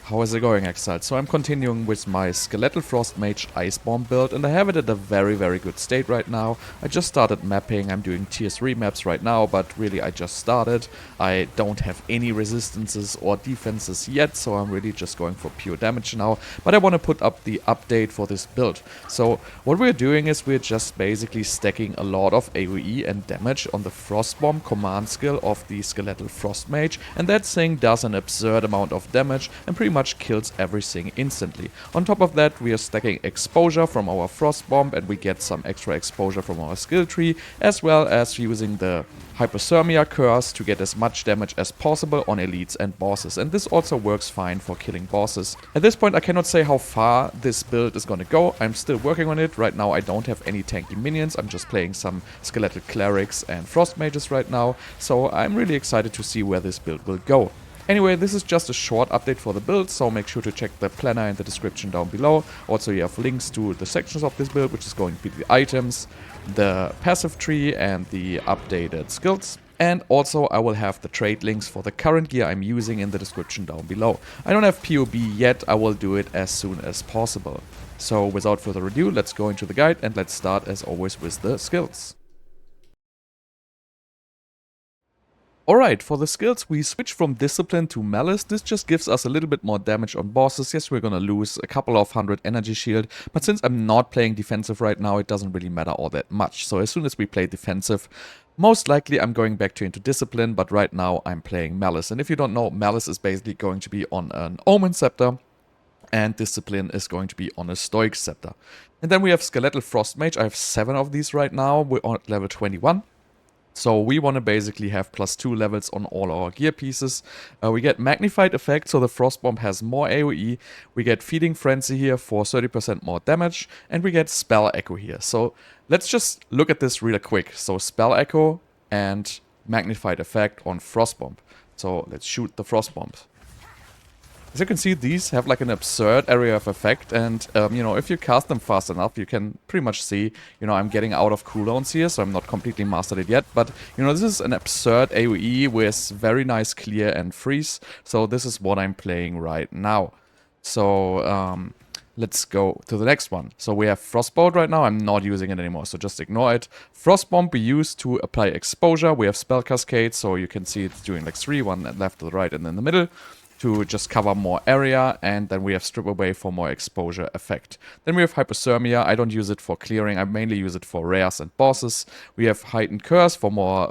How is it going, Exile? So I'm continuing with my Skeletal Frost Mage Iceborne build, and I have it at a very good state right now. I just started mapping, I'm doing tier 3 maps right now, but really I just started. I don't have any resistances or defenses yet, so I'm really just going for pure damage now. But I want to put up the update for this build. So what we're doing is we're just basically stacking a lot of AoE and damage on the Frostbomb command skill of the Skeletal Frost Mage, and that thing does an absurd amount of damage and pretty much kills everything instantly. On top of that, we are stacking exposure from our Frost Bomb, and we get some extra exposure from our skill tree, as well as using the Hypothermia curse to get as much damage as possible on elites and bosses, and this also works fine for killing bosses. At this point I cannot say how far this build is gonna go. I'm still working on it. Right now I don't have any tanky minions, I'm just playing some skeletal clerics and frost mages right now, so I'm really excited to see where this build will go. Anyway, this is just a short update for the build, so make sure to check the planner in the description down below. Also, you have links to the sections of this build, which is going to be the items, the passive tree, and the updated skills. And also, I will have the trade links for the current gear I'm using in the description down below. I don't have PoE yet, I will do it as soon as possible. So, without further ado, let's go into the guide, and let's start, as always, with the skills. Alright, for the skills we switch from Discipline to Malice. This just gives us a little bit more damage on bosses. Yes, we're gonna lose a couple of hundred energy shield, but since I'm not playing defensive right now, it doesn't really matter all that much. So as soon as we play defensive, most likely I'm going back into Discipline, but right now I'm playing Malice. And if you don't know, Malice is basically going to be on an Omen Scepter, and Discipline is going to be on a Stoic Scepter. And then we have Skeletal Frost Mage. I have 7 of these right now. We're on level 21. So we want to basically have +2 levels on all our gear pieces. We get Magnified Effect, so the Frostbomb has more AoE. We get Feeding Frenzy here for 30% more damage. And we get Spell Echo here. So let's just look at this real quick. So Spell Echo and Magnified Effect on Frostbomb. So let's shoot the Frostbombs. As you can see, these have like an absurd area of effect, and you know, if you cast them fast enough, you can pretty much see, you know, I'm getting out of cooldowns here, so I'm not completely mastered it yet, but you know, this is an absurd AoE with very nice clear and freeze, so this is what I'm playing right now. So let's go to the next one. So we have Frostbolt right now. I'm not using it anymore, so just ignore it. Frostbomb we use to apply exposure. We have Spell Cascade, so you can see it's doing like 3, one left to the right and in the middle, to just cover more area, and then we have Strip Away for more exposure effect. Then we have Hypothermia. I don't use it for clearing, I mainly use it for rares and bosses. We have Heightened Curse for more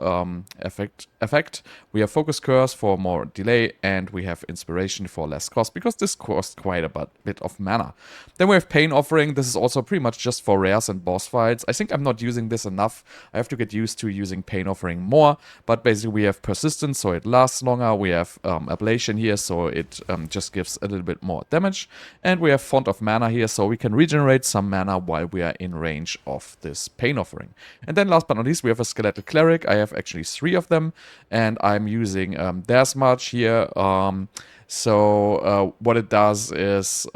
effect. We have Focus Curse for more delay, and we have Inspiration for less cost, because this costs quite a bit of mana. Then we have Pain Offering. This is also pretty much just for rares and boss fights. I think I'm not using this enough. I have to get used to using Pain Offering more, but basically we have Persistence, so it lasts longer. We have Ablation here, so it just gives a little bit more damage. And we have Font of Mana here, so we can regenerate some mana while we are in range of this Pain Offering. And then last but not least, we have a Skeletal Cleric. I have actually 3 of them, and I'm using There's March here. So what it does is,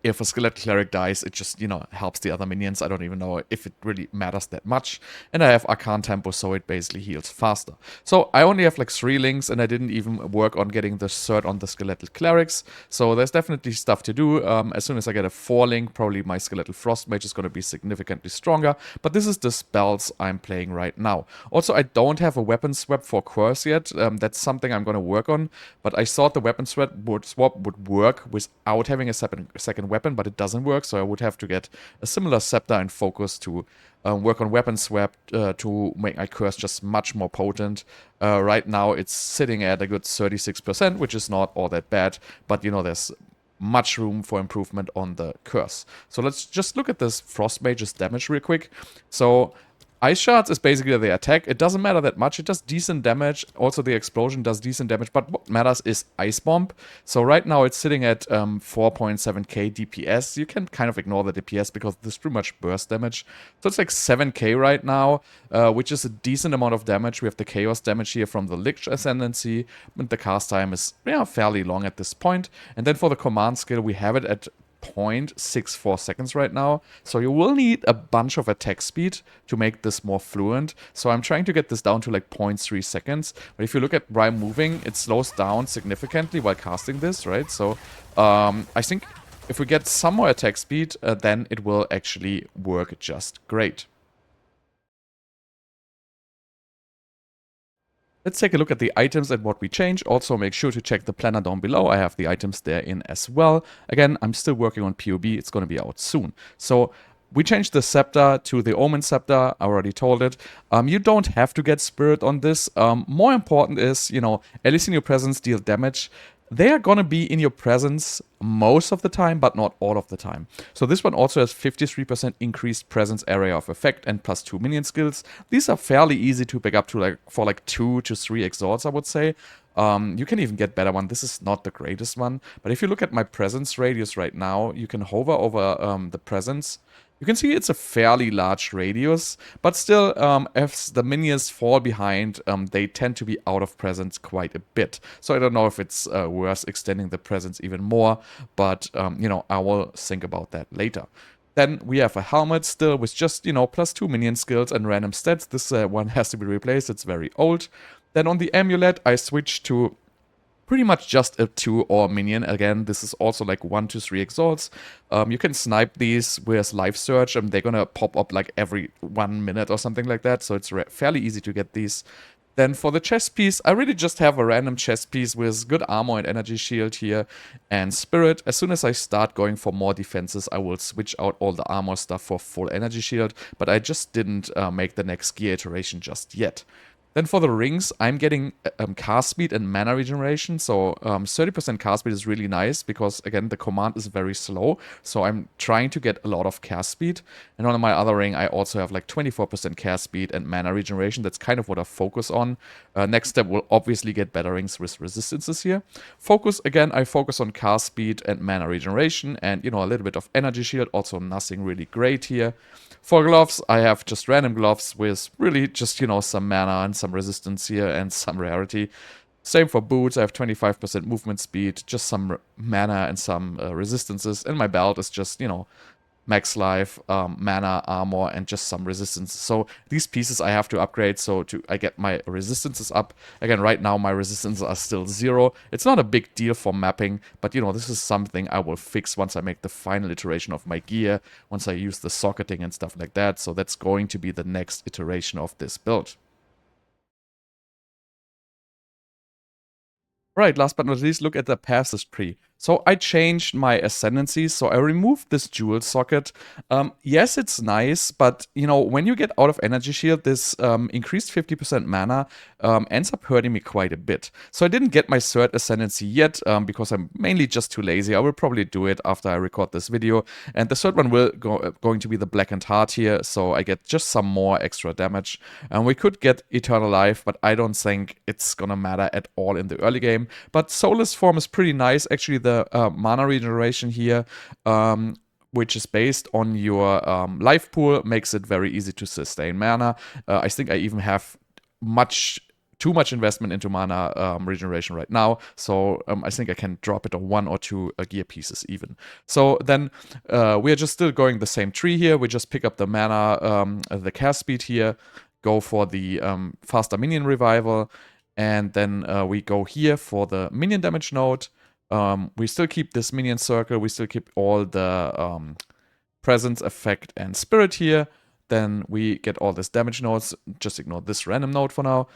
if a Skeletal Cleric dies, it just, you know, helps the other minions. I don't even know if it really matters that much. And I have Arcane Tempo, so it basically heals faster. So I only have like 3 links, and I didn't even work on getting the third on the Skeletal Clerics. So there's definitely stuff to do. As soon as I get a 4 link, probably my Skeletal Frost Mage is going to be significantly stronger. But this is the spells I'm playing right now. Also, I don't have a weapon swap for Curse yet. That's something I'm going to work on. But I thought the weapon swap would work without having a second weapon, but it doesn't work, so I would have to get a similar scepter and focus to work on weapon swap to make my curse just much more potent. Right now it's sitting at a good 36%, which is not all that bad, but you know, there's much room for improvement on the curse. So let's just look at this Frost Mage's damage real quick. So Ice Shards is basically the attack. It doesn't matter that much. It does decent damage. Also, the explosion does decent damage. But what matters is Ice Bomb. So right now it's sitting at 4.7k DPS. You can kind of ignore the DPS because this is pretty much burst damage. So it's like 7k right now, which is a decent amount of damage. We have the Chaos damage here from the Lich Ascendancy. And the cast time is fairly long at this point. And then for the command skill, we have it at 0.64 seconds right now. So you will need a bunch of attack speed to make this more fluent. So I'm trying to get this down to like 0.3 seconds. But if you look at while moving, it slows down significantly while casting this, right? So I think if we get some more attack speed, then it will actually work just great. Let's take a look at the items and what we changed. Also, make sure to check the planner down below. I have the items there in as well. Again, I'm still working on PoE. It's going to be out soon. So we changed the scepter to the Omen scepter. I already told it. You don't have to get Spirit on this. More important is, you know, at least in your presence, deal damage. They are going to be in your presence most of the time, but not all of the time. So this one also has 53% increased presence area of effect and +2 minion skills. These are fairly easy to pick up to for 2 to 3 exalts, I would say. You can even get better one. This is not the greatest one. But if you look at my presence radius right now, you can hover over the presence. You can see it's a fairly large radius, but still, as the minions fall behind, they tend to be out of presence quite a bit. So I don't know if it's worth extending the presence even more, but, you know, I will think about that later. Then we have a helmet still with just, you know, +2 minion skills and random stats. This one has to be replaced. It's very old. Then on the amulet, I switched to pretty much just a 2-or minion. Again, this is also like 1 to 3 exalts. You can snipe these with life search, and they're gonna pop up like every 1 minute or something like that. So it's fairly easy to get these. Then for the chest piece, I really just have a random chest piece with good armor and energy shield here and spirit. As soon as I start going for more defenses, I will switch out all the armor stuff for full energy shield. But I just didn't make the next gear iteration just yet. Then for the rings, I'm getting cast speed and mana regeneration. So 30% cast speed is really nice because, again, the command is very slow. So I'm trying to get a lot of cast speed. And on my other ring, I also have like 24% cast speed and mana regeneration. That's kind of what I focus on. Next step will obviously get better rings with resistances here. Focus, again, I focus on cast speed and mana regeneration and, you know, a little bit of energy shield. Also nothing really great here. For gloves, I have just random gloves with really just, you know, some mana and some resistance here and some rarity. Same for boots, I have 25% movement speed, just some mana and some resistances. And my belt is just, you know, max life, mana, armor, and just some resistance. So these pieces I have to upgrade so I get my resistances up. Again, right now my resistances are still 0. It's not a big deal for mapping, but you know, this is something I will fix once I make the final iteration of my gear, once I use the socketing and stuff like that. So that's going to be the next iteration of this build. Right, last but not least, look at the passes tree. So I changed my ascendancy, so I removed this jewel socket. Yes, it's nice, but you know, when you get out of energy shield, this increased 50% mana ends up hurting me quite a bit. So I didn't get my third ascendancy yet because I'm mainly just too lazy. I will probably do it after I record this video. And the third one will going to be the blackened heart here, so I get just some more extra damage. And we could get eternal life, but I don't think it's gonna matter at all in the early game. But soulless form is pretty nice. Actually, the mana regeneration here, which is based on your life pool, makes it very easy to sustain mana. I think I even have too much investment into mana regeneration right now, so I think I can drop it on 1 or 2 gear pieces even. So then we are just still going the same tree here. We just pick up the mana, the cast speed here, go for the faster minion revival, and then we go here for the minion damage node. We still keep this minion circle, we still keep all the presence, effect, and spirit here. Then we get all this damage nodes, just ignore this random node for now.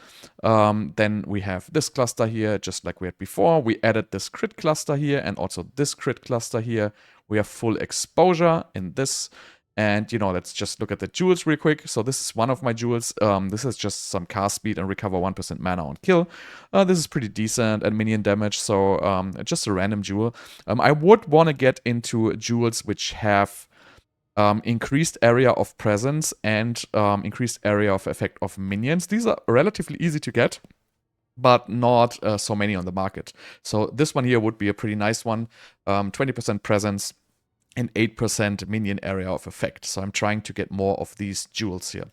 Then we have this cluster here, just like we had before. We added this crit cluster here and also this crit cluster here. We have full exposure in this. And, you know, let's just look at the jewels real quick. So this is one of my jewels. This is just some cast speed and recover 1% mana on kill. This is pretty decent and minion damage, so just a random jewel. I would want to get into jewels which have increased area of presence and increased area of effect of minions. These are relatively easy to get, but not so many on the market. So this one here would be a pretty nice one. 20% presence and 8% minion area of effect. So I'm trying to get more of these jewels here.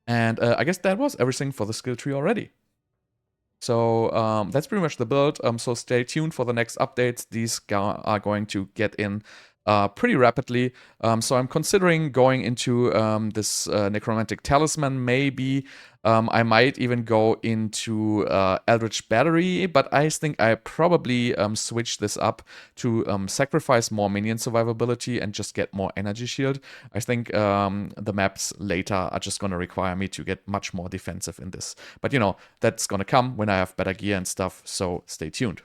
And I guess that was everything for the skill tree already. So that's pretty much the build. So stay tuned for the next updates. These are going to get in pretty rapidly. So I'm considering going into this Necromantic Talisman, maybe. I might even go into Eldritch Battery, but I think I probably switch this up to sacrifice more minion survivability and just get more energy shield. I think the maps later are just going to require me to get much more defensive in this. But you know, that's going to come when I have better gear and stuff, so stay tuned.